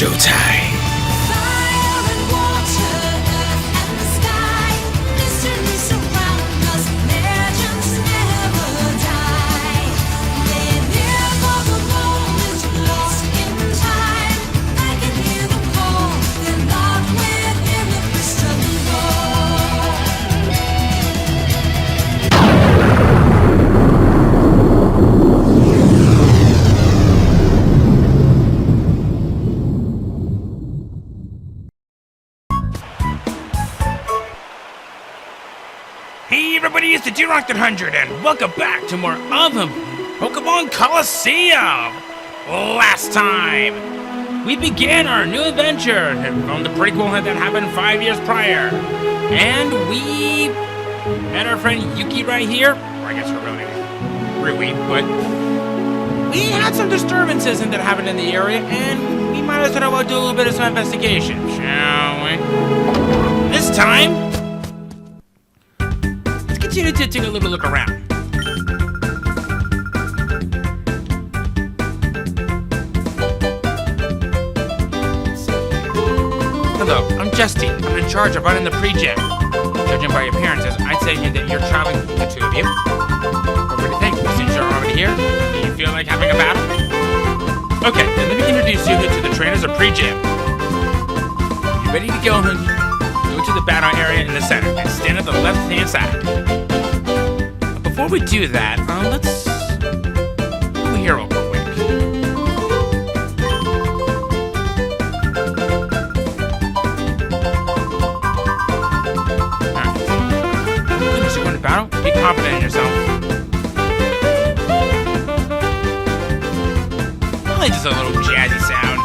showtime. Fire and water, earth and the sky, mystery surround us, legends never die. Live here for the moment, lost in time. I can hear them call, they're locked within the crystal ball. Hey everybody, it's the D-Rock100 and welcome back to more of Pokemon Colosseum! Last time, we began our new adventure from the prequel that happened 5 years prior. And we met our friend Yuki right here. Or I guess her real name is Rui, but we had some disturbances that happened in the area and we might as well do a little bit of some investigation, shall we? This time, continue to take a little look around. Hello, I'm Justy. I'm in charge of running the pre-gym. Judging by your appearances, I'd say that you're traveling, the two of you. What do you think? Since you're already here, do you feel like having a battle? Okay, then let me introduce you to the trainers of pre-gym. You ready to go? Go to the battle area in the center and stand at the left-hand side. Before we do that, let's over here real quick. Alright. Goodness, you're going to battle? Be confident in yourself. I like just a little jazzy sound.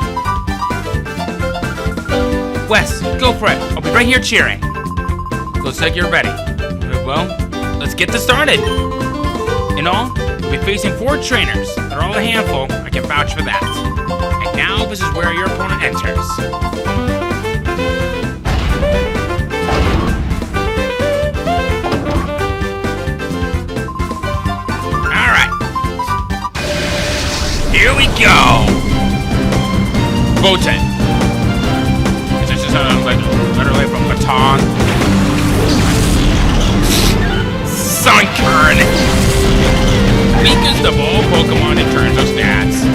Wes, go for it. I'll be right here cheering. Looks like you're ready. Well, let's get this started. In all, we'll be facing 4 trainers. They're all a handful. I can vouch for that. And now, this is where your opponent enters. Alright. Here we go. Voten. This is literally from baton. Sunkern! Weakest of all Pokemon in terms of stats.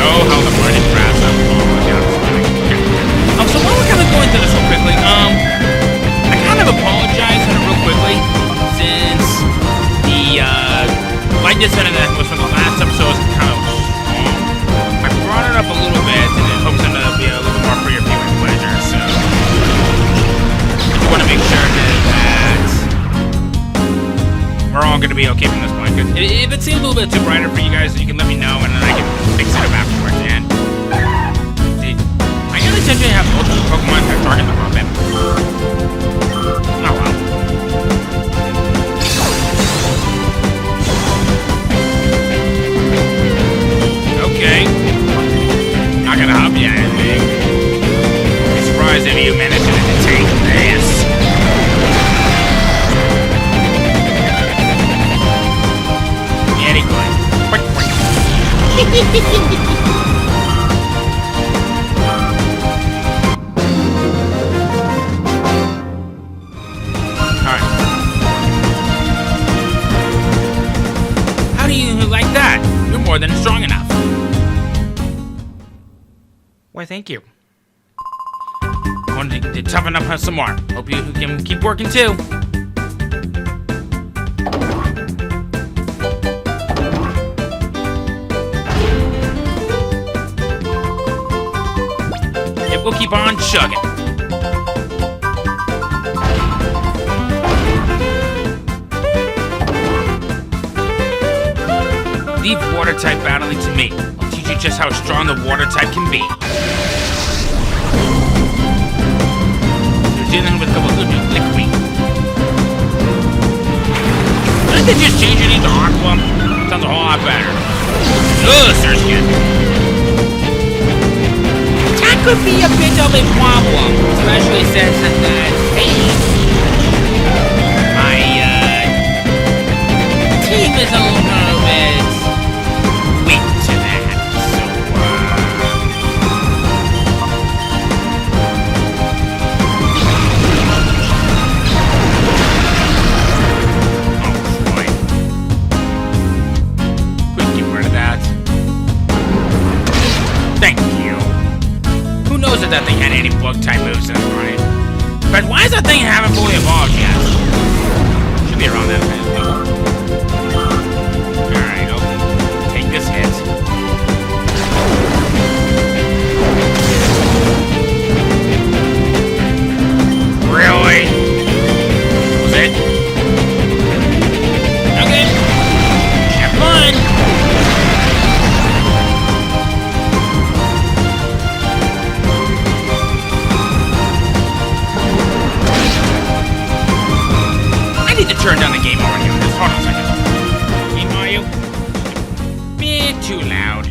Oh, how the morning grass up. Oh, yeah, it's funny. Okay. So while we're kind of going through this real quickly, I kind of apologize real quickly, since the, light descent that was from the last episode was kind of long. I brought it up a little bit, and in hopes that it'll be a little more for your viewing pleasure, so I want to make sure that we're all going to be okay from this point. If it seems a little bit too brighter for you guys, you can let me know and then I can fix it up afterwards. And I gotta essentially have multiple Pokemon that target the robin. Oh well. Okay. Not gonna help you anything. I'm surprised if you managed to take this. Alright. How do you like that? You're more than strong enough. Why, thank you. I wanted to toughen up some more. Hope you can keep working too. We'll keep on chugging. Leave water type battling to me. I'll teach you just how strong the water type can be. You're dealing with a couple of liquid. Didn't they just change your name to Aqua? Sounds a whole lot better. Ugh, Surgeon. Could be a bit of a problem, especially since my team is a little bit weak to that. So any bug type moves on it. But why is that thing haven't fully evolved yet? Should be around that level. Alright, I'll take this hit. Really? Was it? Okay. Have fun. I need to turn down the game audio. Just hold on a second. Game audio? Bit too loud.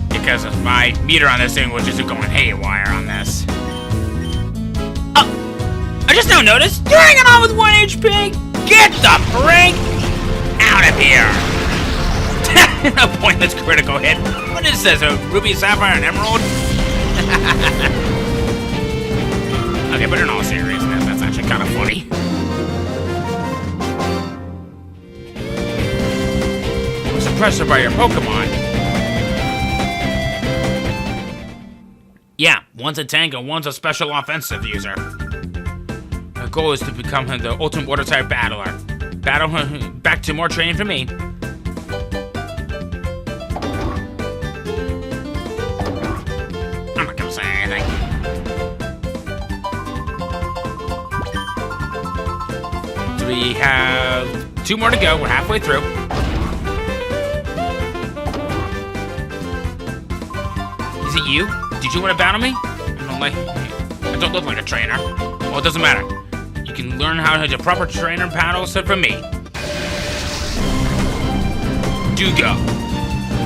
Because of my meter on this thing was just going haywire on this. I just now noticed you're hanging on with 1 HP! Get the freak out of here! A pointless critical hit. What is this, a ruby, sapphire, and emerald? Okay, but in all seriousness, that's actually kind of funny. Suppressor by your Pokemon. Yeah, one's a tank and one's a special offensive user. My goal is to become the ultimate water type battler. Back to more training for me. I'm not gonna say anything. So we have 2 more to go. We're halfway through. Is it you? Did you want to battle me? I don't look like a trainer. Well, it doesn't matter. You can learn how to do proper trainer battle set from me. Do go.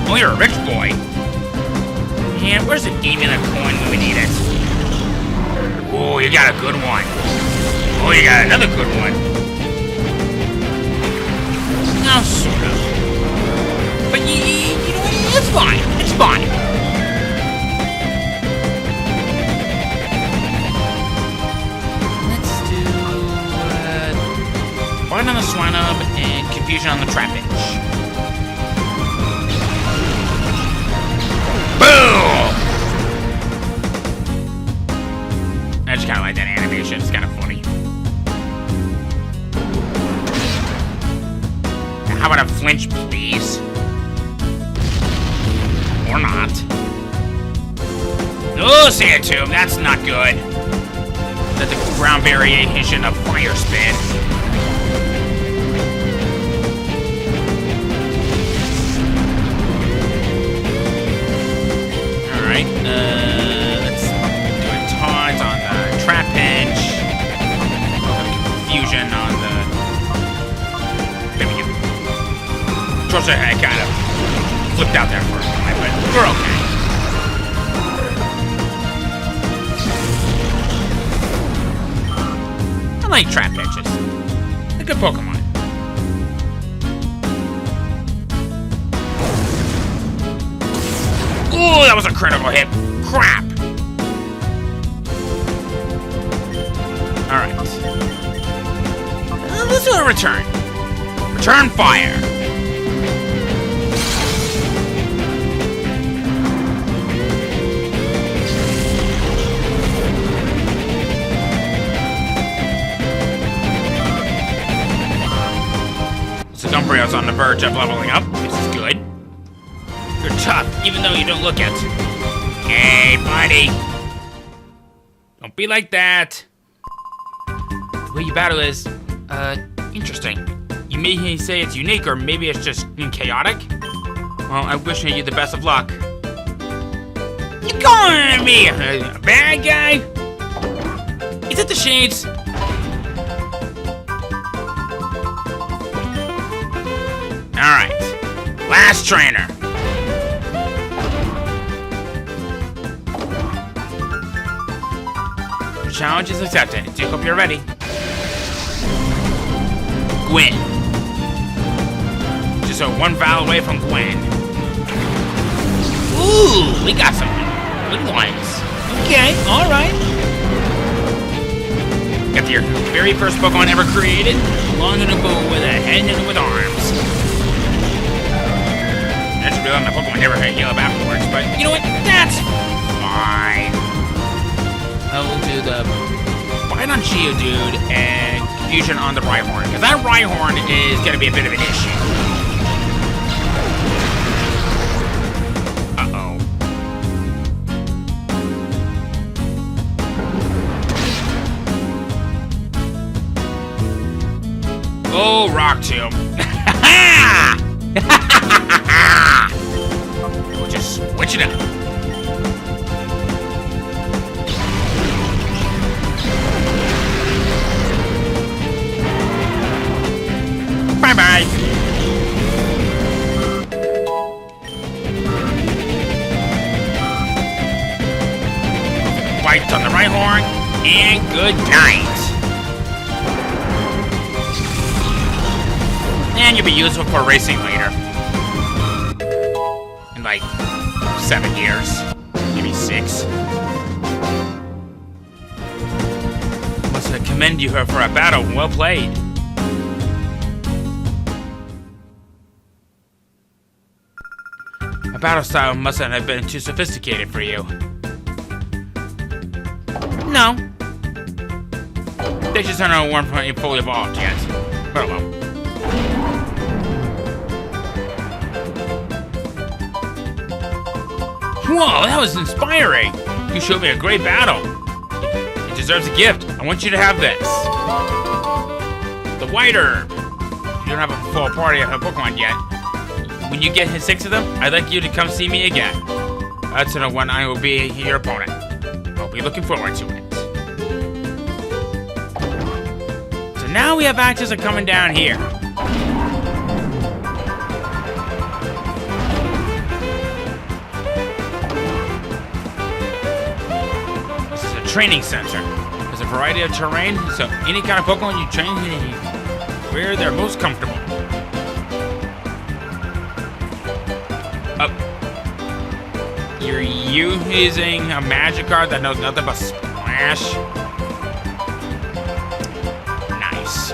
Oh, you're a rich boy. Man, where's the demon of coin when we need it? Oh, you got a good one. Oh, you got another good one. Now, sort of. But you know what? It's fine. It's fine. Fine on the Swinub and confusion on the Trapinch. Boom! I just kind of like that animation. It's kind of funny. How about a flinch, please? Or not. Oh, Sand Tomb. That's not good. That's a ground variation of Fire Spin. Let's do a taunt on the Trapinch. Confusion on the... There we go. Georgia had kind of flipped out there for a moment, but we're okay. I like Trapinches. They're good Pokemon. Ooh, that was a critical hit. Crap. Alright. Let's do a return. Return fire. So Dumbrio's on the verge of leveling up. This is good. You're tough, even though you don't look it. Hey, buddy. Don't be like that. The way you battle is, interesting. You may say it's unique, or maybe it's just chaotic. Well, I wish you the best of luck. You calling me a bad guy? Is it the shades? Alright. Last trainer. Challenge is accepted. I hope you're ready. Gwen. Just a 1 vowel away from Gwen. Ooh, we got some good ones. Okay, alright. Got your very first Pokemon ever created. Long in a bow with a head and with arms. I just realized my Pokemon never had heal up afterwards, but you know what? That's fine. fine. I'll do the fight on Geodude and confusion on the Rhyhorn, because that Rhyhorn is going to be a bit of an issue. Uh-oh. Oh, Rock Tomb. We'll just switch it up. Bye-bye. White on the Rhyhorn, and good night. And you'll be useful for racing later. In like 7 years, maybe 6. Must I commend you for a battle well played. My battle style mustn't have been too sophisticated for you. No. They just aren't fully evolved yet. But well. Whoa, that was inspiring! You showed me a great battle. It deserves a gift. I want you to have this. The White Herb. You don't have a full party of Pokemon yet. When you get 6 of them, I'd like you to come see me again. That's when I will be your opponent. I'll be looking forward to it. So now we have access to coming down here. This is a training center. There's a variety of terrain, so any kind of Pokemon you train where they're most comfortable. You're using a magic card that knows nothing but Splash. Nice.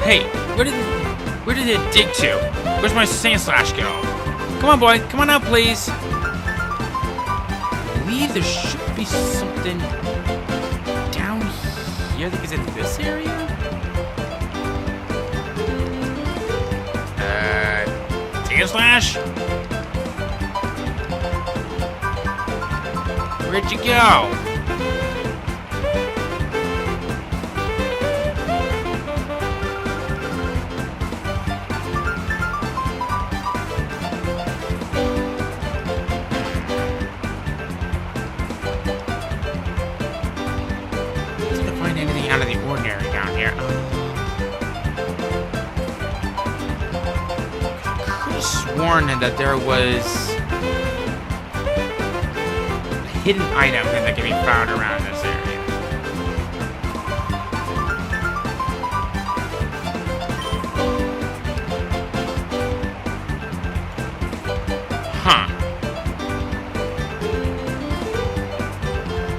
Hey, where did it dig to? Where's my Sandslash go? Come on, boy. Come on out, please. I believe there should be something down here. I think it's in this area. Sandslash? Where'd you go? Didn't find anything out of the ordinary down here. I could have sworn that there was hidden item that can be found around this area. Huh.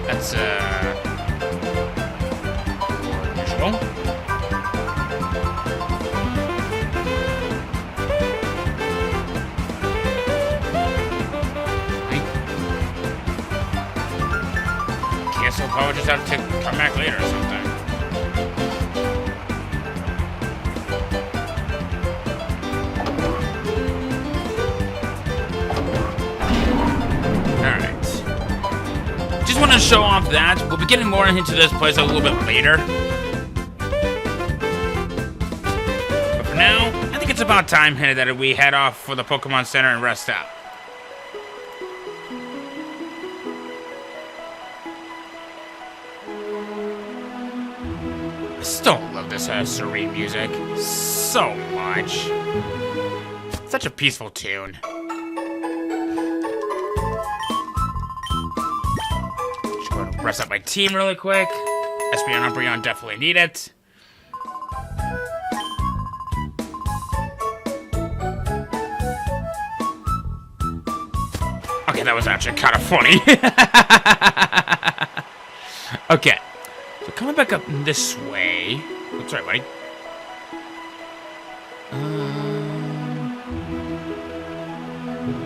That's unusual. So I'll just have to come back later or something. Alright. Just want to show off that. We'll be getting more into this place a little bit later. But for now, I think it's about time that we head off for the Pokemon Center and rest up. I still love this serene music so much. Such a peaceful tune. Just going to rest up my team really quick. Espeon and Umbreon definitely need it. Okay, that was actually kind of funny. Okay. So coming back up this way. That's right, buddy.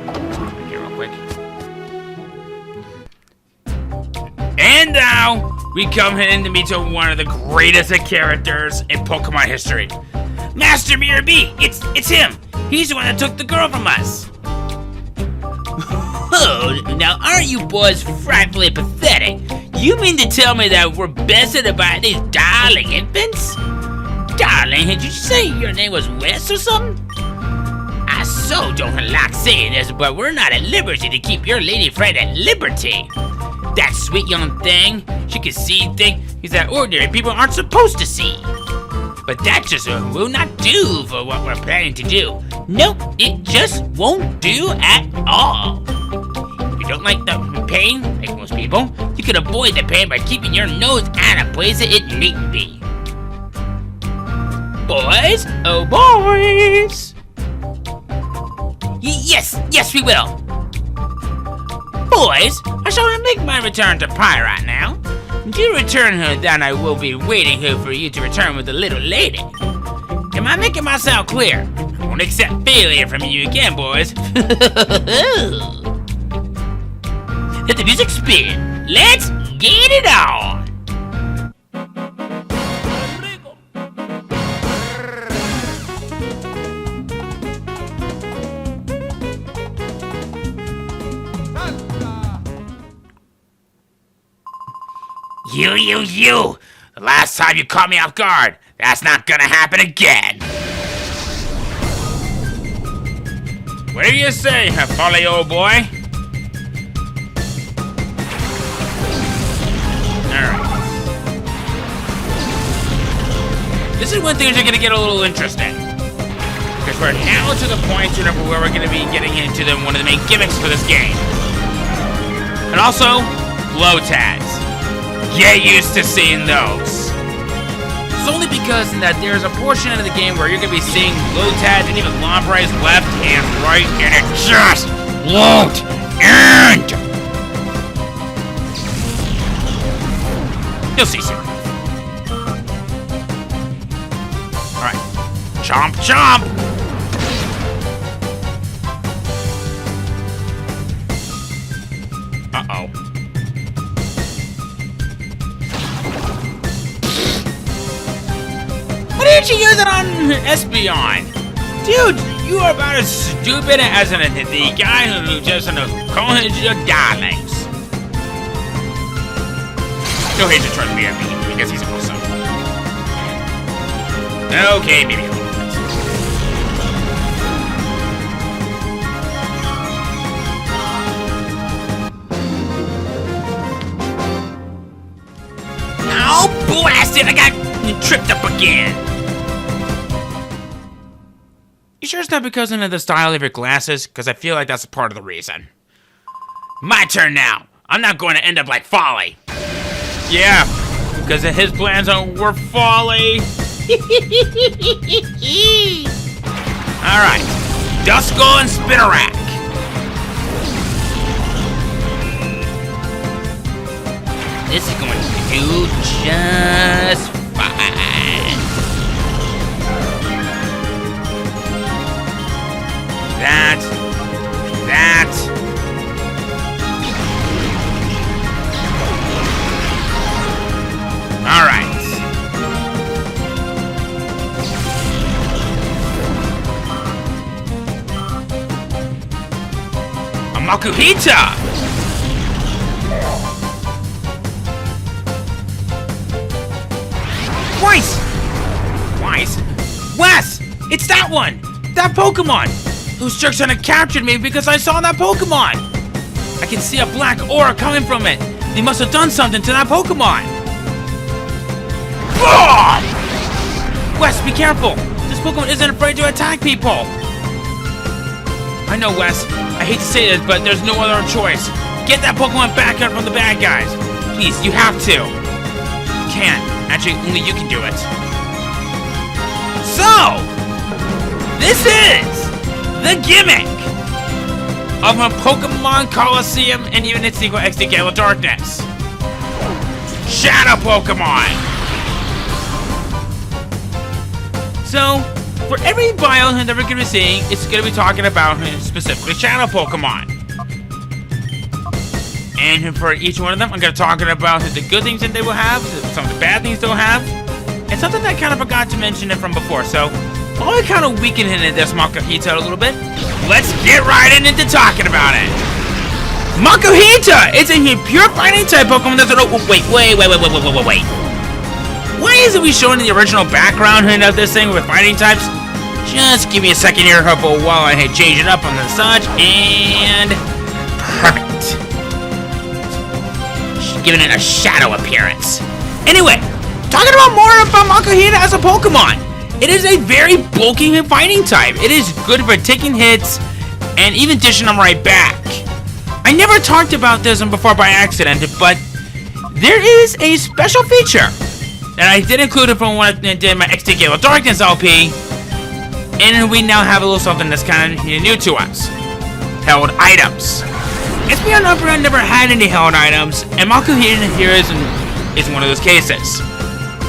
Let's come in here real quick. And now, we come in to meet one of the greatest characters in Pokemon history. Master Mirror B, it's him. He's the one that took the girl from us. Oh, now aren't you boys frightfully pathetic? You mean to tell me that we're bested about these darling infants? Darling, did you say your name was Wes or something? I so don't like saying this, but we're not at liberty to keep your lady friend at liberty. That sweet young thing, she can see things that ordinary people aren't supposed to see. But that just will not do for what we're planning to do. Nope, it just won't do at all. If you don't like the pain, like most people, you can avoid the pain by keeping your nose out of places it needn't be. Boys, oh boys! Yes, we will. Boys, I shall make my return to Pyrite now. To return her, then I will be waiting here for you to return with the little lady. Am I making myself clear? I won't accept failure from you again, boys. Let the music spin. Let's get it on. You! The last time you caught me off guard, that's not gonna happen again! What do you say, Folly, old boy? Alright. This is when things are gonna get a little interesting. Because we're now to the point where we're gonna be getting into one of the main gimmicks for this game. And also, glow tags. Get used to seeing those. It's only because that there's a portion of the game where you're gonna be seeing glow tags and even Lombri's left and right, and it just won't end. You'll see soon. All right, chomp, chomp. Uh-oh. Why didn't you use it on Espeon? Dude, you are about as stupid as the guy who just calls your darlings. No hate to try to be at me because he's awesome. Okay, maybe a little bit. Oh, blast it! I got tripped up again. You sure it's not because of the style of your glasses? Because I feel like that's a part of the reason. My turn now. I'm not going to end up like Folly. Yeah, because his plans were folly. Alright, Duskull and Phenac. This is going to do just fine. That. All right. A Makuhita. Twice. Wes, it's that one. That Pokemon. Those jerks had captured me because I saw that Pokemon. I can see a black aura coming from it. They must have done something to that Pokemon. Wes, be careful! This Pokemon isn't afraid to attack people! I know, Wes. I hate to say this, but there's no other choice. Get that Pokemon back up from the bad guys. Please, you have to. You can't. Actually, only you can do it. So, this is the gimmick of a Pokemon Colosseum and even its sequel, XD Gale of Darkness. Shadow Pokemon! So, for every bio that we're going to be seeing, it's going to be talking about specifically Shadow Pokemon. And for each one of them, I'm going to talk about the good things that they will have, some of the bad things they'll have, and something that I kind of forgot to mention it from before. So, while we kind of weaken into this Makuhita a little bit, let's get right into talking about it. Makuhita! It's a pure fighting type Pokemon that's wait. Why isn't we showing the original background of this thing with fighting types? Just give me a second here, while I change it up on the side, and perfect. Giving it a shadow appearance. Anyway, talking about more about Makuhita as a Pokemon. It is a very bulky fighting type. It is good for taking hits and even dishing them right back. I never talked about this before by accident, but there is a special feature that I did include it from when I did my XD Gale of Darkness LP, and we now have a little something that's kind of new to us. Held items. It's beyond upper, I never had any held items, and Makuhita here is one of those cases.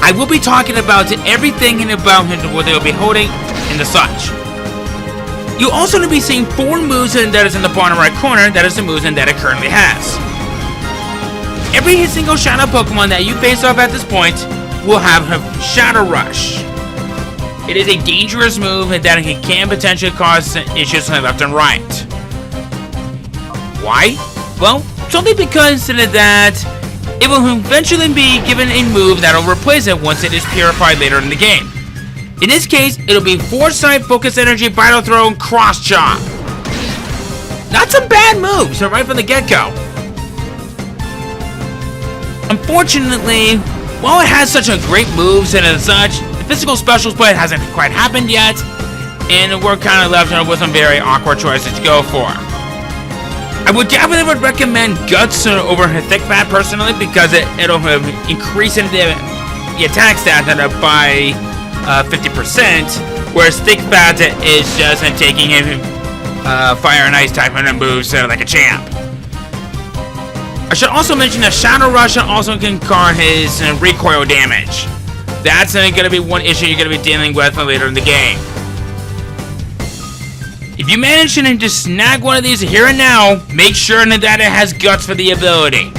I will be talking about everything about what they'll be holding and the such. You'll also be seeing 4 moves that is in the bottom right corner. That is the moves that it currently has. Every single Shadow Pokemon that you face off at this point will have a Shadow Rush. It is a dangerous move that can potentially cause issues left and right. Why? Well, solely because of that, it will eventually be given a move that will replace it once it is purified later in the game. In this case, it'll be Foresight, Focus Energy, Vital Throw, and Cross Chop. Not some bad moves, right from the get-go. Unfortunately, while it has such a great moves and such, the physical special play hasn't quite happened yet, and we're kind of left with some very awkward choices to go for. I would definitely recommend Guts over Thick Fat personally, because it'll increase the attack stat by 50%, whereas Thick Fat is just taking him Fire and Ice type and moves like a champ. I should also mention that Shadow Rush also can cause his recoil damage. That's going to be one issue you're going to be dealing with later in the game. If you manage to just snag one of these here and now, make sure that it has Guts for the ability.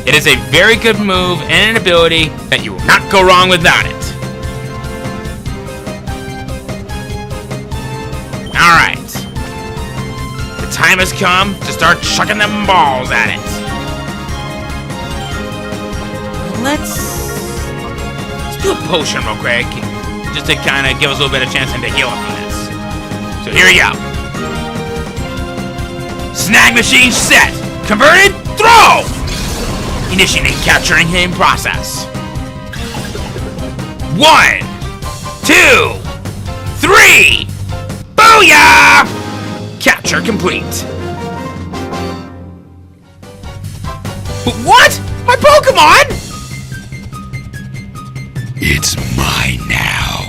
It is a very good move and an ability that you will not go wrong without it. Alright. The time has come to start chucking them balls at it. Let's do a potion real quick, just to kind of give us a little bit of chance to heal up from this. So here we go. Snag machine set. Converted. Throw. Initiating capturing him process. 1, 2, 3. Booyah! Capture complete. But what? My Pokemon? It's mine now.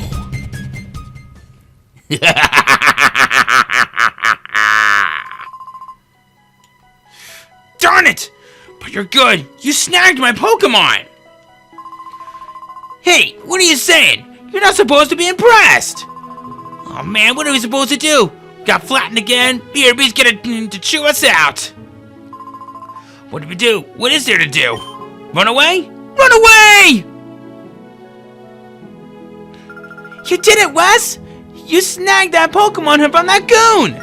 Darn it! But you're good. You snagged my Pokemon. Hey, what are you saying? You're not supposed to be impressed. Oh man, what are we supposed to do? Got flattened again? BRB's gonna chew us out. What do we do? What is there to do? Run away? Run away! You did it, Wes! You snagged that Pokemon from that goon!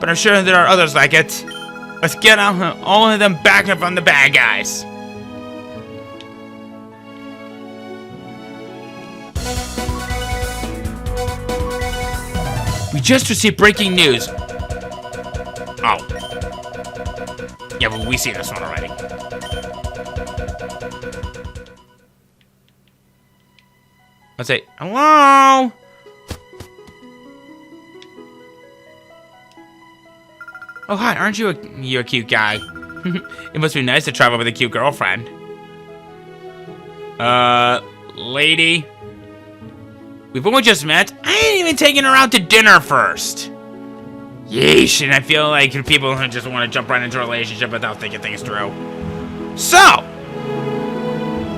But I'm sure there are others like it. Let's get all of them back from the bad guys. We just received breaking news. Oh. Yeah, but we see this one already. Let's say, hello? Oh, hi, aren't you you're a cute guy? It must be nice to travel with a cute girlfriend. Lady? We've only just met. I ain't even taking her out to dinner first. Yeesh, and I feel like people just want to jump right into a relationship without thinking things through. So,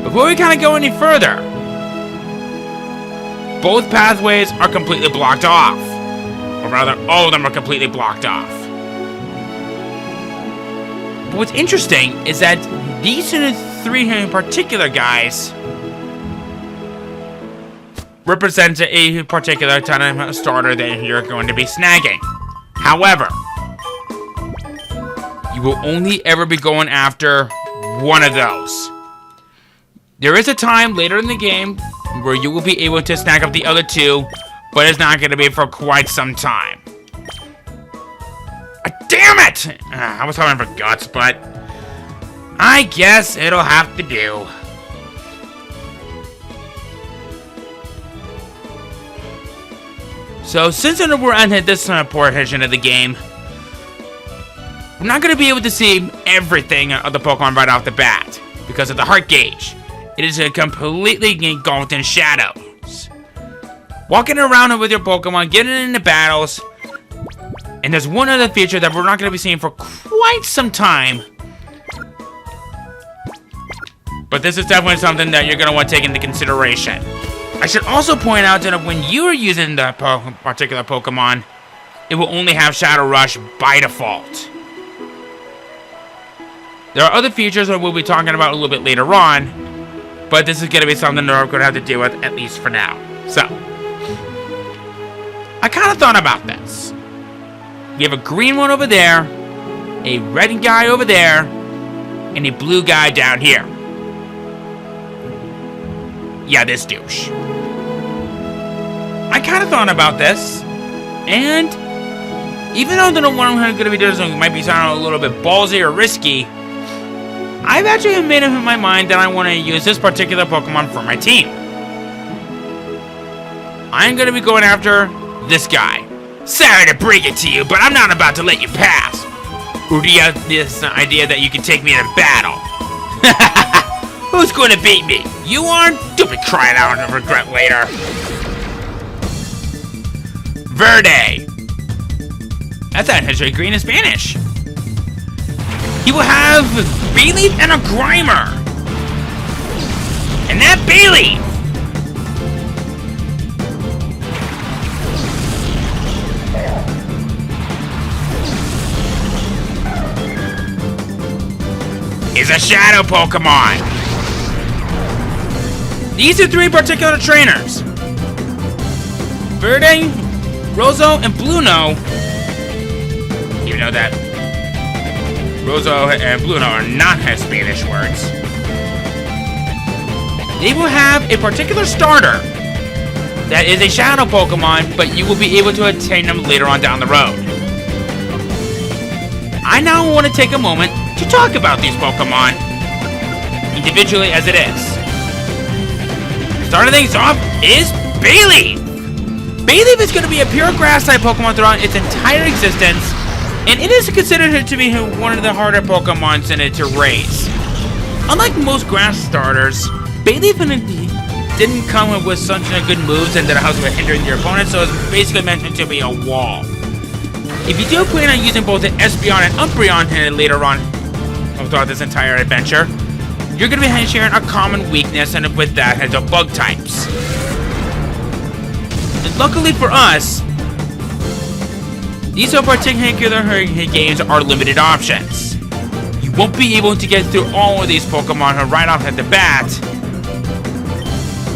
before we kind of go any further, both pathways are completely blocked off. Or rather, all of them are completely blocked off. But what's interesting is that these three in particular guys represent a particular kind of starter that you're going to be snagging. However, you will only ever be going after one of those. There is a time later in the game where you will be able to snag up the other two, but it's not going to be for quite some time. Damn it! I was hoping for guts, but I guess it'll have to do. So, since we're at this portion of the game, we're not going to be able to see everything of the Pokemon right off the bat because of the heart gauge. It is completely engulfed in shadows. Walking around with your Pokemon, getting into battles, and there's one other feature that we're not going to be seeing for quite some time. But this is definitely something that you're going to want to take into consideration. I should also point out that when you are using the particular Pokemon, it will only have Shadow Rush by default. There are other features that we'll be talking about a little bit later on, but this is going to be something that we're going to have to deal with, at least for now. So, I kind of thought about this. We have a green one over there, a red guy over there, and a blue guy down here. Yeah, this douche. I kind of thought about this, and even though the one I'm going to be doing might be sounding a little bit ballsy or risky, I've actually made up in my mind that I want to use this particular Pokemon for my team. I'm going to be going after this guy. Sorry to break it to you, but I'm not about to let you pass. Or do you have this idea that you can take me in a battle? Who's going to beat me? You are? Don't be crying out and regret later. Verde. That's actually green in Spanish. He will have Bayleaf and a Grimer. And that Bayleaf is a Shadow Pokemon. These are three particular trainers. Verde, Rosso, and Bluno. You know that Rosso and Bluno are not Spanish words. They will have a particular starter that is a Shadow Pokemon, but you will be able to attain them later on down the road. I now want to take a moment to talk about these Pokemon individually as it is. Starting things off is Bayleaf. Bayleaf is going to be a pure grass type Pokemon throughout its entire existence, and it is considered to be one of the harder Pokemons in it to raise. Unlike most grass starters, Bayleaf didn't come with such good moves and that it was hindering your opponent, so it's basically meant to be a wall. If you do plan on using both the Espeon and Umbreon later on throughout this entire adventure, you're going to be sharing a common weakness, and with that is the bug types. And luckily for us, these particular games are limited options. You won't be able to get through all of these Pokemon right off at the bat.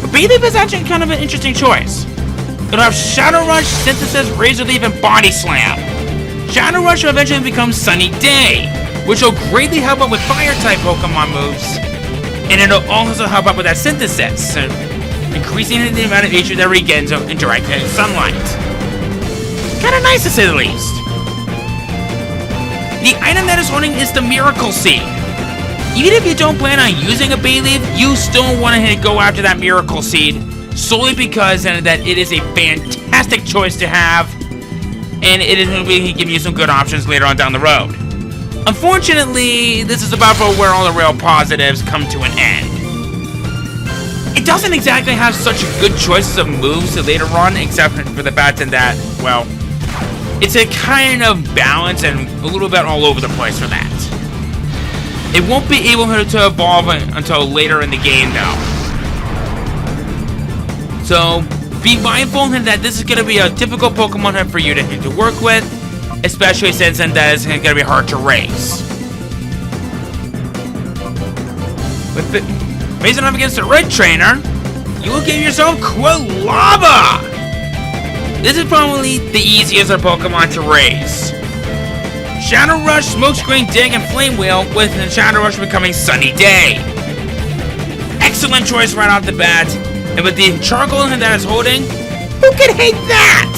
But Bayleaf is actually kind of an interesting choice. It'll have Shadow Rush, Synthesis, Razor Leaf, and Body Slam. Shadow Rush will eventually become Sunny Day, which will greatly help out with Fire-type Pokemon moves. And it'll also help out with that Synthesis, increasing the amount of HP that it gets interacting with sunlight. Kind of nice to say the least. The item that is holding is the Miracle Seed. Even if you don't plan on using a Bayleaf, you still want to go after that Miracle Seed, solely because that it is a fantastic choice to have, and it is going to give you some good options later on down the road. Unfortunately, this is about where all the real positives come to an end. It doesn't exactly have such good choices of moves later on, except for the fact that, well, it's a kind of balance and a little bit all over the place for that. It won't be able to evolve until later in the game, though. So, be mindful that this is going to be a difficult Pokemon for you to work with, especially since that is going to be hard to raise. Facing off against the red trainer, you will give yourself Quilava! This is probably the easiest of Pokemon to raise. Shadow Rush, Smokescreen, Dig, and Flame Wheel, with Shadow Rush becoming Sunny Day. Excellent choice right off the bat, and with the charcoal that it's holding, who can hate that?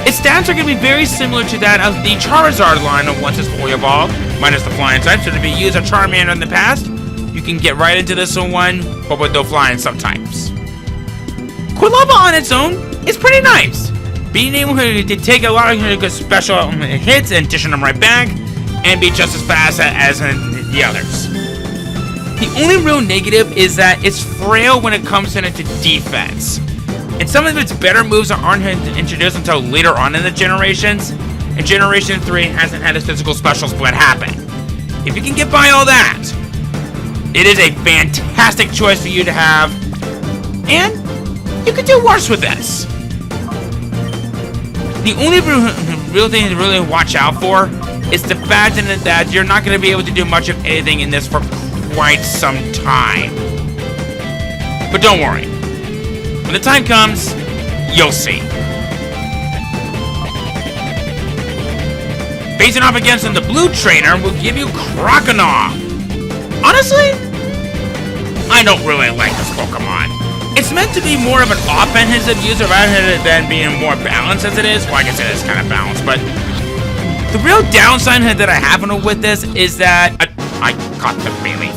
Its stats are going to be very similar to that of the Charizard line of once it's fully evolved, minus the flying type, so if you use a Charmander in the past, you can get right into this one, but with no flying subtypes. Quilava on its own is pretty nice. Being able to take a lot of good special hits and dish them right back, and be just as fast as the others. The only real negative is that it's frail when it comes into defense. And some of its better moves aren't introduced until later on in the generations, and Generation 3 hasn't had its physical special split happen. If you can get by all that, it is a fantastic choice for you to have, and you could do worse with this. The only real thing to really watch out for is the fact that you're not going to be able to do much of anything in this for quite some time. But don't worry. When the time comes, you'll see. Facing off against the blue trainer will give you Croconaw. Honestly, I don't really like this Pokemon. It's meant to be more of an offensive user rather than being more balanced as it is. Well, I guess it is kind of balanced, but the real downside that I have with this is that I caught the Bayleaf.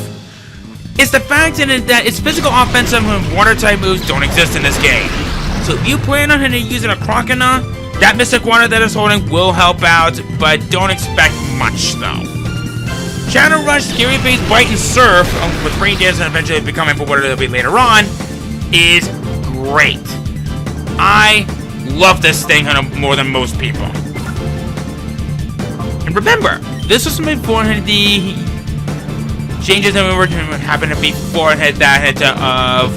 It's the fact that its physical offensive and water type moves don't exist in this game. So if you plan on using a Croconaw, that Mystic Water that it's holding will help out, but don't expect much though. Shadow Rush, Scary Face, Bite, and Surf, with Reindeers and eventually becoming for what it'll be later on, is great. I love this thing more than most people. And remember, this was before the changes that were happening before that of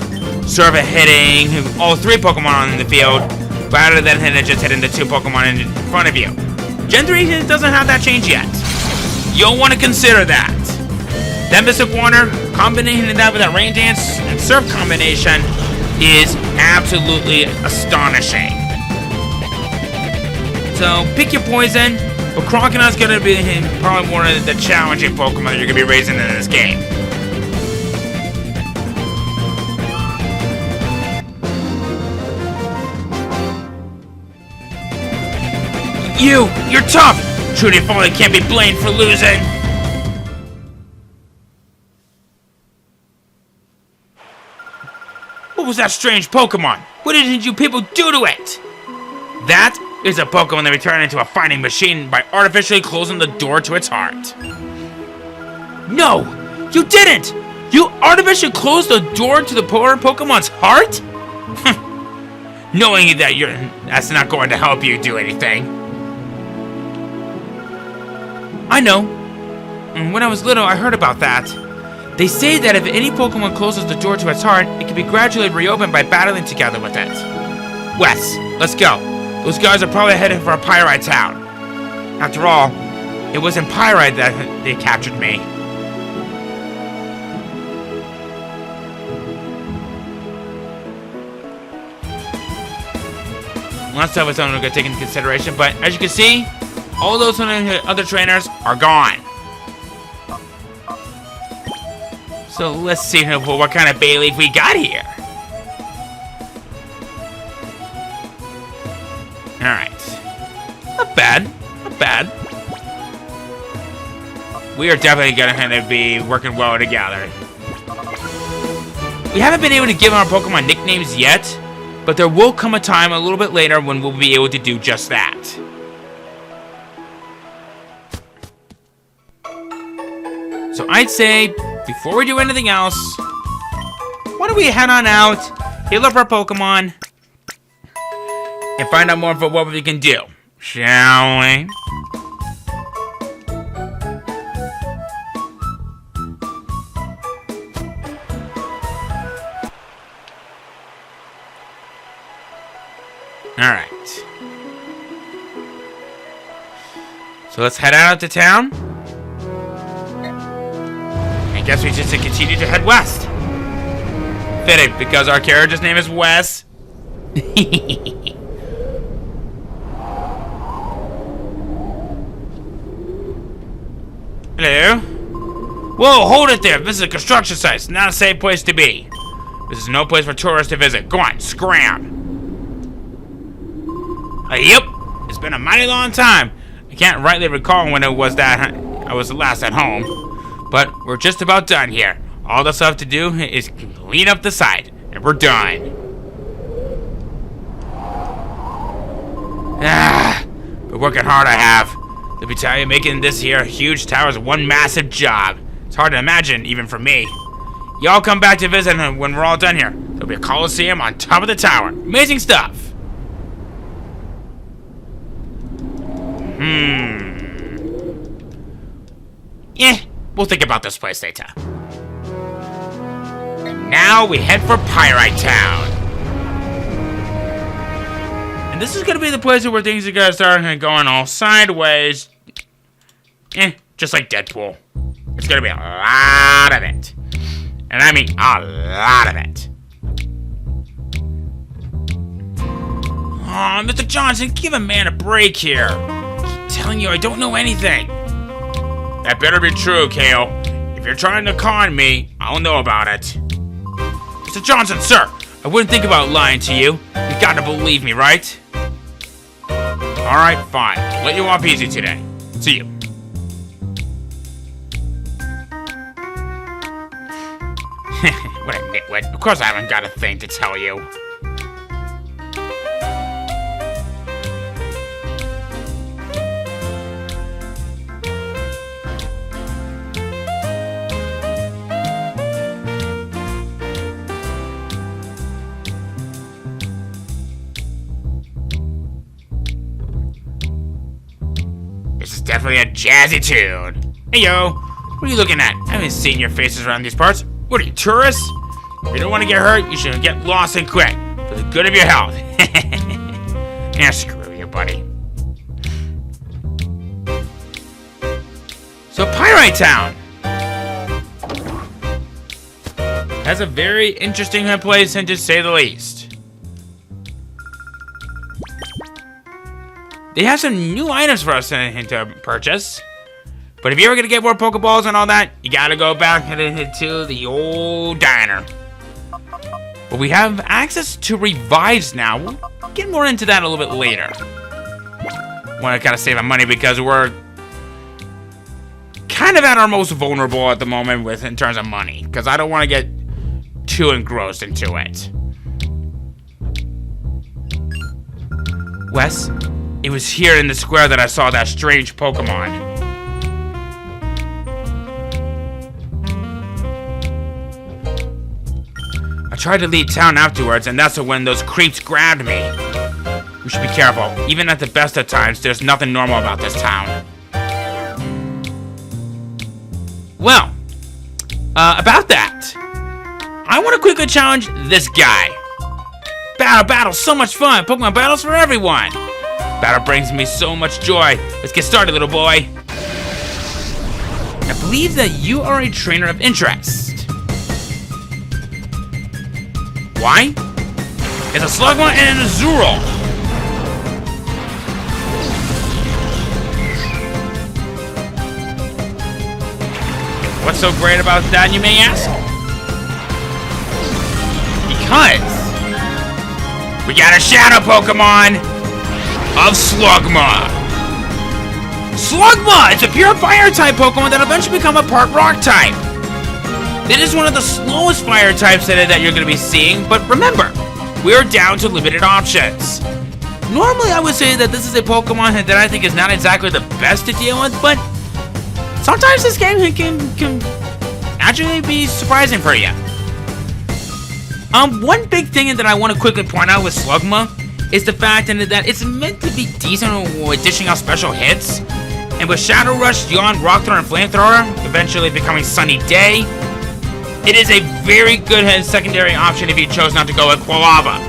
Surf hitting all three Pokemon on the field, rather than just hitting the two Pokemon in front of you. Gen 3 doesn't have that change yet. You'll want to consider that. That Mystic Water, combination of that with that Rain Dance and Surf combination is absolutely astonishing. So pick your poison, but Croconaw's going to be probably one of the challenging Pokemon that you're going to be raising in this game. You're tough! Trudy Foley can't be blamed for losing! What was that strange Pokemon? What did you people do to it? That is a Pokemon that returned into a fighting machine by artificially closing the door to its heart. No! You didn't! You artificially closed the door to the poor Pokemon's heart? Knowing that that's not going to help you do anything. I know. And when I was little, I heard about that. They say that if any Pokemon closes the door to its heart, it can be gradually reopened by battling together with it. Wes, let's go. Those guys are probably heading for a Pyrite town. After all, it was in Pyrite that they captured me. Lots of it's only going to take into consideration, but as you can see, all those other trainers are gone. So let's see what kind of Bayleaf we got here. Alright. Not bad. Not bad. We are definitely going to be working well together. We haven't been able to give our Pokemon nicknames yet, but there will come a time a little bit later when we'll be able to do just that. So I'd say, before we do anything else, why don't we head on out, heal up our Pokemon, and find out more about what we can do, shall we? Alright. So let's head out to town. I guess we just continue to head west. Fitting, because our character's name is Wes. Hello? Whoa, hold it there. This is a construction site. It's not a safe place to be. This is no place for tourists to visit. Go on, scram. Yep. It's been a mighty long time. I can't rightly recall when it was that I was last at home. But we're just about done here. All that's left to do is clean up the site. And we're done. We're working hard, I have. The battalion making this here huge tower is one massive job. It's hard to imagine, even for me. Y'all come back to visit when we're all done here. There'll be a Colosseum on top of the tower. Amazing stuff. Yeah, we'll think about this place later. And now we head for Pyrite Town. And this is gonna be the place where things are gonna start going all sideways. Just like Deadpool. It's gonna be a lot of it. And I mean a lot of it. Aw, Mr. Johnson, give a man a break here. I keep telling you I don't know anything. That better be true, Kale. If you're trying to con me, I'll know about it. Mr. Johnson, sir, I wouldn't think about lying to you. You gotta believe me, right? Alright, fine. I'll let you off easy today. See you. What a nitwit. Of course I haven't got a thing to tell you. This is definitely a jazzy tune. Hey yo, what are you looking at? I haven't seen your faces around these parts. What are you, tourists? If you don't want to get hurt, you should get lost and quick. For the good of your health. Yeah, screw you, buddy. So, Pyrite Town has a very interesting place, and to say the least. They have some new items for us to purchase. But if you're ever gonna get more Pokeballs and all that, you gotta go back to the old diner. But we have access to revives now. We'll get more into that a little bit later. Wanna kinda save our money because we're kind of at our most vulnerable at the moment in terms of money. Because I don't wanna get too engrossed into it. Wes, it was here in the square that I saw that strange Pokemon. I tried to leave town afterwards, and that's when those creeps grabbed me. We should be careful. Even at the best of times, there's nothing normal about this town. Well, about that, I want to quickly challenge this guy. Battle, so much fun. Pokemon battles for everyone. Battle brings me so much joy. Let's get started, little boy. I believe that you are a trainer of interest. Why? It's a Slugma and a Azurill. What's so great about that, you may ask? Because we got a Shadow Pokemon of Slugma. Slugma! It's a pure Fire-type Pokemon that eventually become a part Rock-type. It is one of the slowest fire types that you're going to be seeing, but remember, we're down to limited options. Normally, I would say that this is a Pokemon that I think is not exactly the best to deal with, but sometimes this game can actually be surprising for you. One big thing that I want to quickly point out with Slugma is the fact that it's meant to be decent with dishing out special hits, and with Shadow Rush, Yawn, Rock Thrower, and Flamethrower eventually becoming Sunny Day, it is a very good secondary option if you chose not to go with Quilava.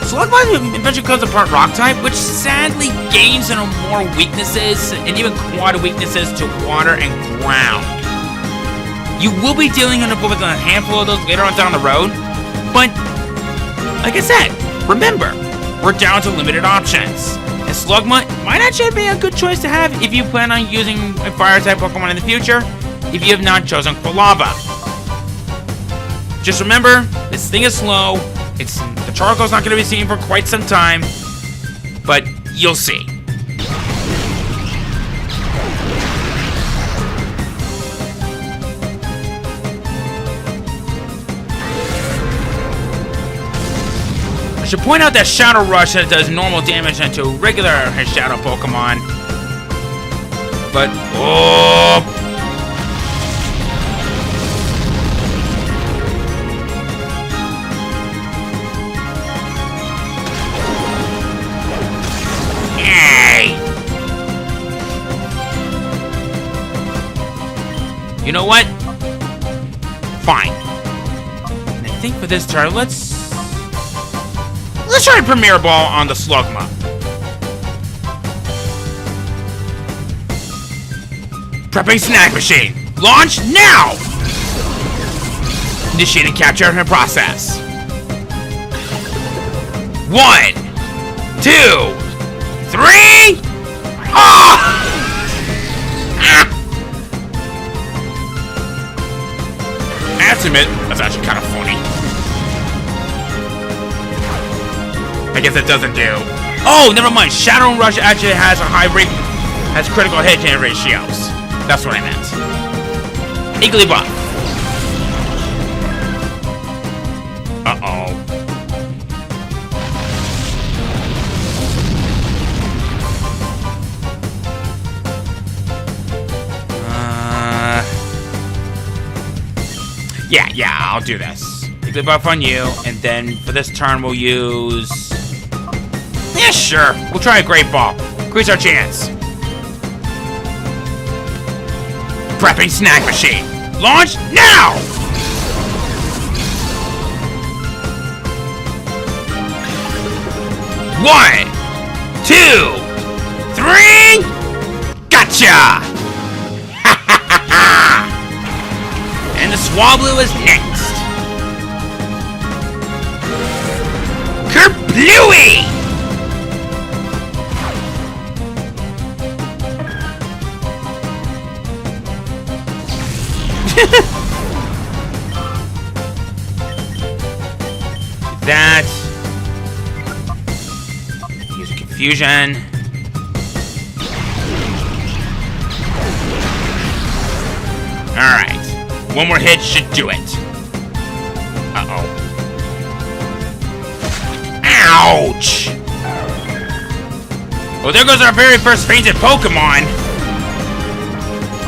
Slugma eventually becomes a part Rock-type, which sadly gains more weaknesses, and even quad weaknesses to water and ground. You will be dealing with a handful of those later on down the road, but like I said, remember, we're down to limited options. And Slugma might actually be a good choice to have if you plan on using a fire-type Pokemon in the future, if you have not chosen Quilava. Just remember, this thing is slow. The Charcoal's not going to be seen for quite some time, but you'll see. I should point out that Shadow Rush does normal damage into regular Shadow Pokemon. But, oh! Hey! You know what? Fine. And I think for this turn, let's try Premier Ball on the Slugma. Prepping Snack Machine. Launch now! Initiating capture in process. 1, 2, 3. Oh! Ah! I have to admit, that's actually kind of funny. I guess it doesn't do. Oh, never mind. Shadow Rush actually has a high rate, has critical hit ratios. That's what I meant. Equally buff. Uh-oh. Yeah, I'll do this. Equally buff on you, and then for this turn we'll use... Yeah, sure. We'll try a Great Ball. Increase our chance. Prepping Snack Machine. Launch now! One, 2, 3. Gotcha! And the Swablu is next. Kerplooey! That. Use a confusion. Alright. One more hit should do it. Uh-oh. Ouch! Well, there goes our very first fainted Pokemon.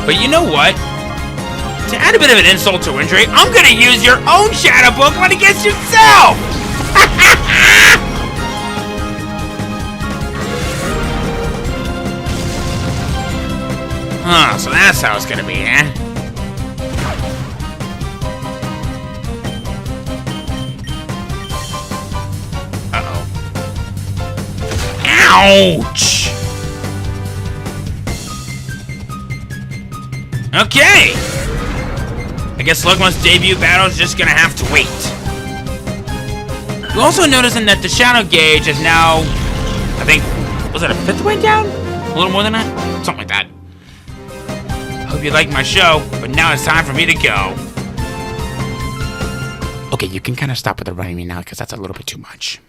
But you know what? To add a bit of an insult to injury, I'm gonna use your own Shadow Pokemon against yourself! Huh, so that's how it's gonna be, eh? Uh-oh. Ouch! Okay! I guess Slugma's debut battle is just gonna have to wait. We're also noticing that the Shadow Gauge is now, I think, was it a 5th way down? A little more than that? Something like that. Hope you liked my show, but now it's time for me to go. Okay, you can kind of stop with the running me now, because that's a little bit too much.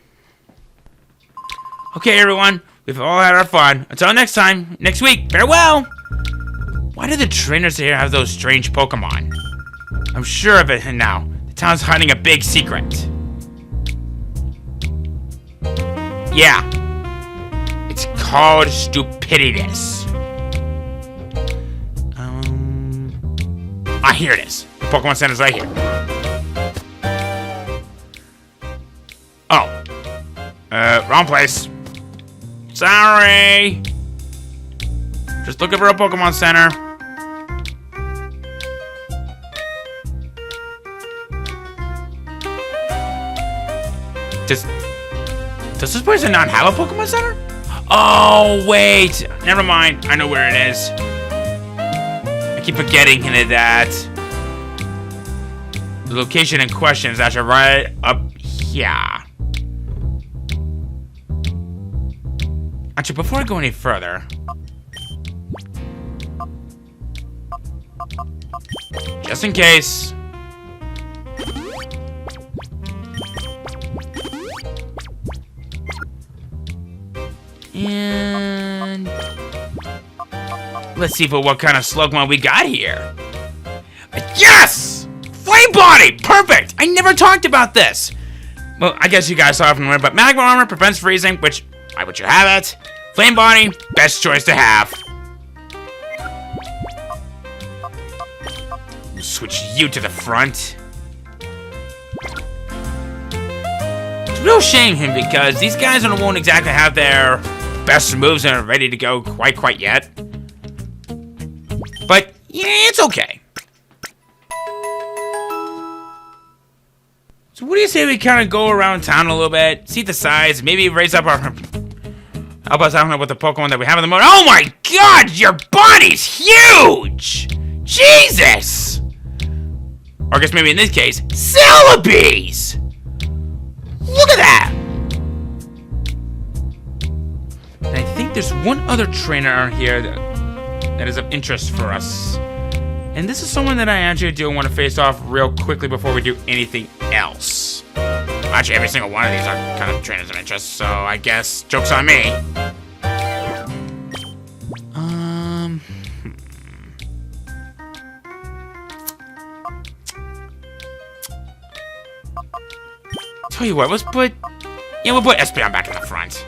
Okay, everyone, we've all had our fun. Until next time, next week, farewell! Why do the trainers here have those strange Pokemon? I'm sure of it now. The town's hiding a big secret. Yeah. It's called Stupiditous. Here it is. The Pokemon Center's right here. Oh. Wrong place. Sorry. Just looking for a Pokemon Center. Does this place not have a Pokemon Center? Oh, wait. Never mind. I know where it is. I keep forgetting that. The location in question is actually right up here. Actually, before I go any further, just in case, and let's see what kind of Slugma we got here. Yes! Flame body! Perfect! I never talked about this! Well, I guess you guys saw it from there, but magma armor prevents freezing, which, why would you have it? Flame body, best choice to have. We'll switch you to the front. It's a real shame him because these guys won't exactly have their best moves and are ready to go quite yet. But, yeah, it's okay. So what do you say we kind of go around town a little bit, see the size, maybe raise up our... help us out with the Pokemon that we have in the moment. Oh my god, your body's huge! Jesus! Or I guess maybe in this case, Celebies! Look at that! And I think there's one other trainer here that is of interest for us. And this is someone that I actually do want to face off real quickly before we do anything else. Actually, every single one of these are kind of trainers of interest, so I guess joke's on me. Tell you what, we'll put Espeon back in the front.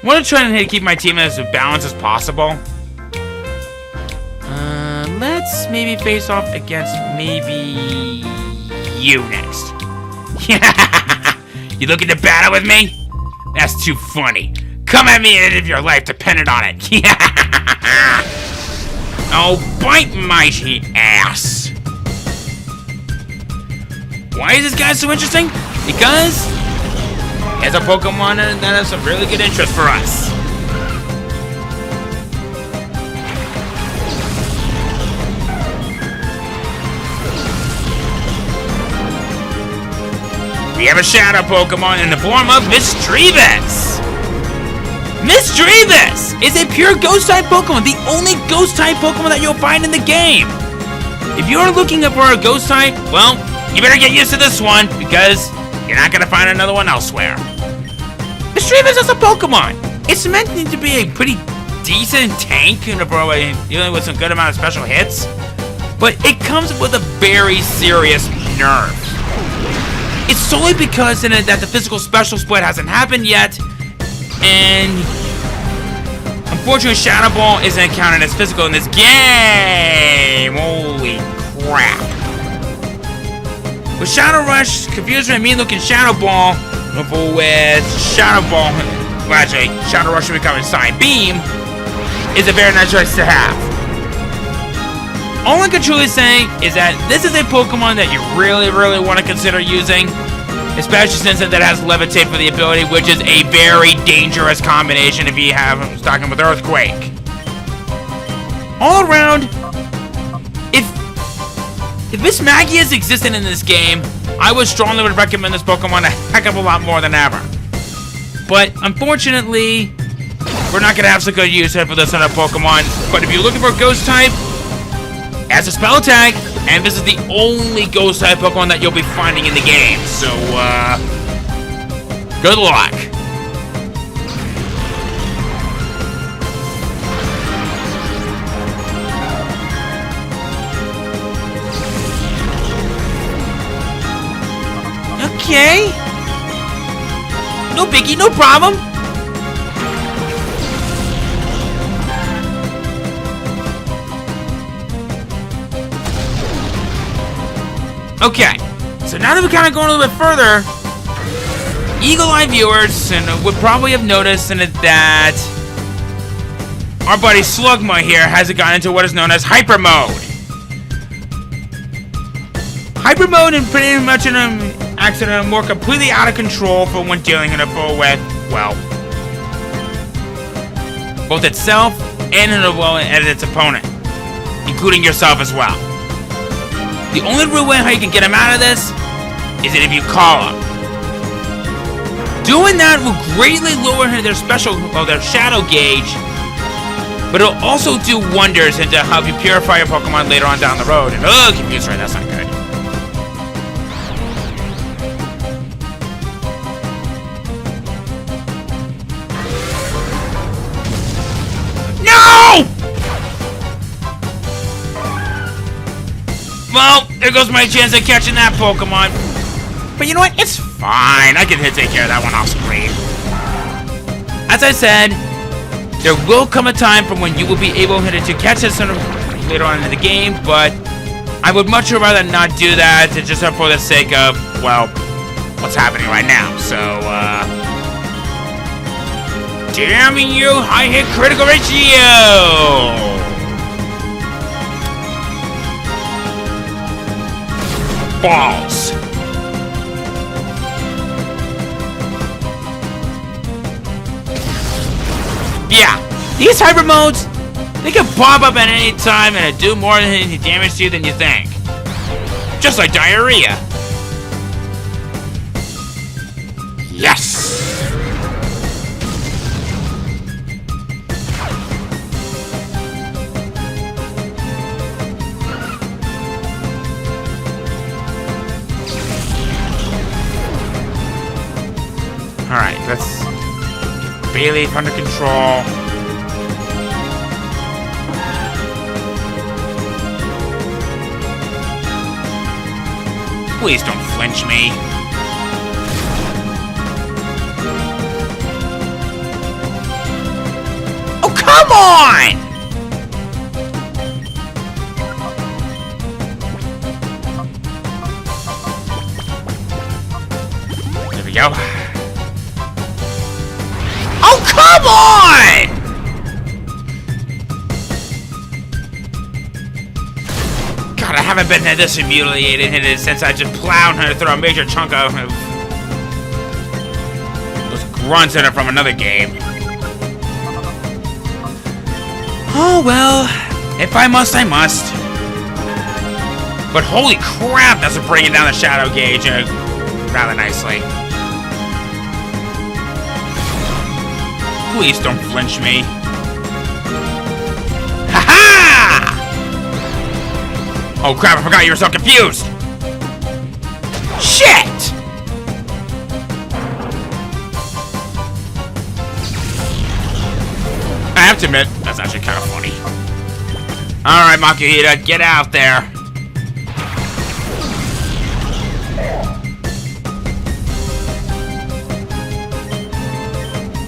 I want to try and keep my team as balanced as possible. Let's maybe face off against maybe you next. You looking to battle with me? That's too funny. Come at me as if your life depended on it. Oh, bite my heat ass. Why is this guy so interesting? Because he has a Pokemon that has some really good interest for us. We have a Shadow Pokemon in the form of Misdreavus! Misdreavus is a pure Ghost-type Pokemon, the only Ghost-type Pokemon that you'll find in the game. If you're looking for a Ghost-type, well, you better get used to this one, because you're not going to find another one elsewhere. Misdreavus is a Pokemon. It's meant to be a pretty decent tank, dealing with some good amount of special hits, but it comes with a very serious nerve. It's solely because that the physical special split hasn't happened yet, and unfortunately Shadow Ball isn't counted as physical in this game. Holy crap. With Shadow Rush, confused with mean-looking Shadow Ball, with Shadow Ball, well actually, Shadow Rush will become a Side Beam, is a very nice choice to have. All I can truly say is that this is a Pokemon that you really want to consider using, especially since it has Levitate for the ability, which is a very dangerous combination if you have him stocking with Earthquake. All around, if Miss Magius existed in this game, I would strongly recommend this Pokemon a heck of a lot more than ever. But unfortunately, we're not going to have some good use for this other Pokemon. But if you're looking for a Ghost type, as a spell attack, and this is the only Ghost type Pokemon that you'll be finding in the game. So, good luck. Okay. No biggie, no problem. Okay, so now that we're kind of going a little bit further, eagle-eye viewers would probably have noticed that our buddy Slugma here hasn't gotten into what is known as Hyper Mode. Hyper Mode and pretty much acts in a more completely out of control for when dealing in a full with, well, both itself and its opponent, including yourself as well. The only real way how you can get them out of this is that if you call them. Doing that will greatly lower their their shadow gauge, but it'll also do wonders and to help you purify your Pokemon later on down the road. And confuser, that's not good. No! Well, there goes my chance of catching that Pokemon. But you know what? It's fine. I can take care of that one off screen. As I said, there will come a time from when you will be able to catch this later on in the game, but I would much rather not do that just for the sake of, well, what's happening right now. So, damn you, high hit critical ratio! Balls. Yeah, these hyper modes, they can pop up at any time and do more damage to you than you think. Just like diarrhea. Yes! Alright, let's Bayleaf under control. Please don't flinch me. Oh, come on! There we go. Oh, come on! God, I haven't been this humiliated since I just plowed her through a major chunk of those grunts in it from another game. Oh, well, if I must, I must. But holy crap, that's bringing down the shadow gauge rather nicely. Please don't flinch me. Ha-ha! Oh crap, I forgot you were so confused! Shit! I have to admit, that's actually kind of funny. Alright, Makuhita, get out there.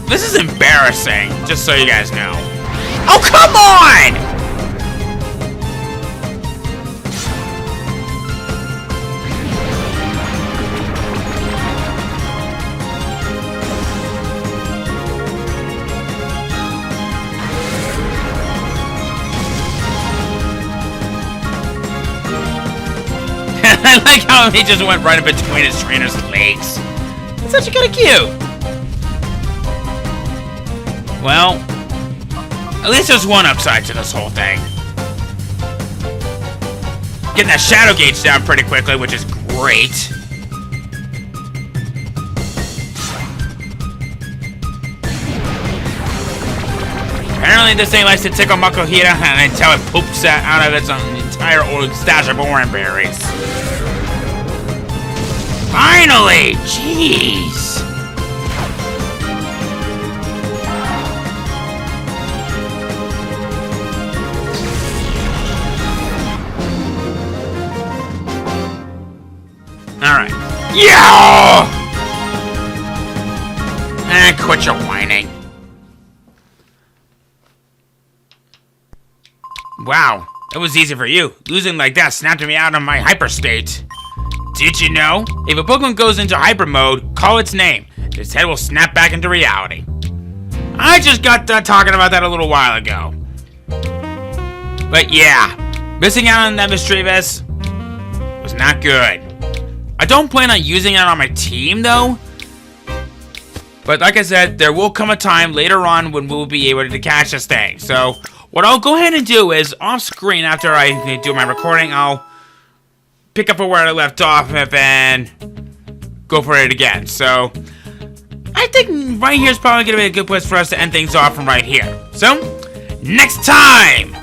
This is embarrassing, just so you guys know. Oh, come on! I like how he just went right in between his trainer's legs. It's actually kind of cute. Well, at least there's one upside to this whole thing. Getting that shadow gauge down pretty quickly, which is great. Apparently this thing likes to tickle Makuhita until it poops out of its entire old stash of orange berries. Finally! Jeez! Alright. Yeah! And quit your whining. Wow, that was easy for you. Losing like that snapped me out of my hyper state. Did you know? If a Pokemon goes into hyper mode, call its name. Its head will snap back into reality. I just got done talking about that a little while ago. But yeah, missing out on that Mischievous was not good. I don't plan on using it on my team though. But like I said, there will come a time later on when we'll be able to catch this thing. So what I'll go ahead and do is off screen after I do my recording, I'll pick up where I left off and go for it again. So I think right here is probably going to be a good place for us to end things off from right here. So next time,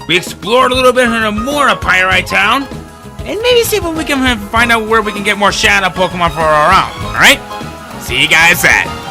we explore a little bit more of Pyrite Town, and maybe see if we can find out where we can get more shadow Pokemon for our own. Alright? See you guys then.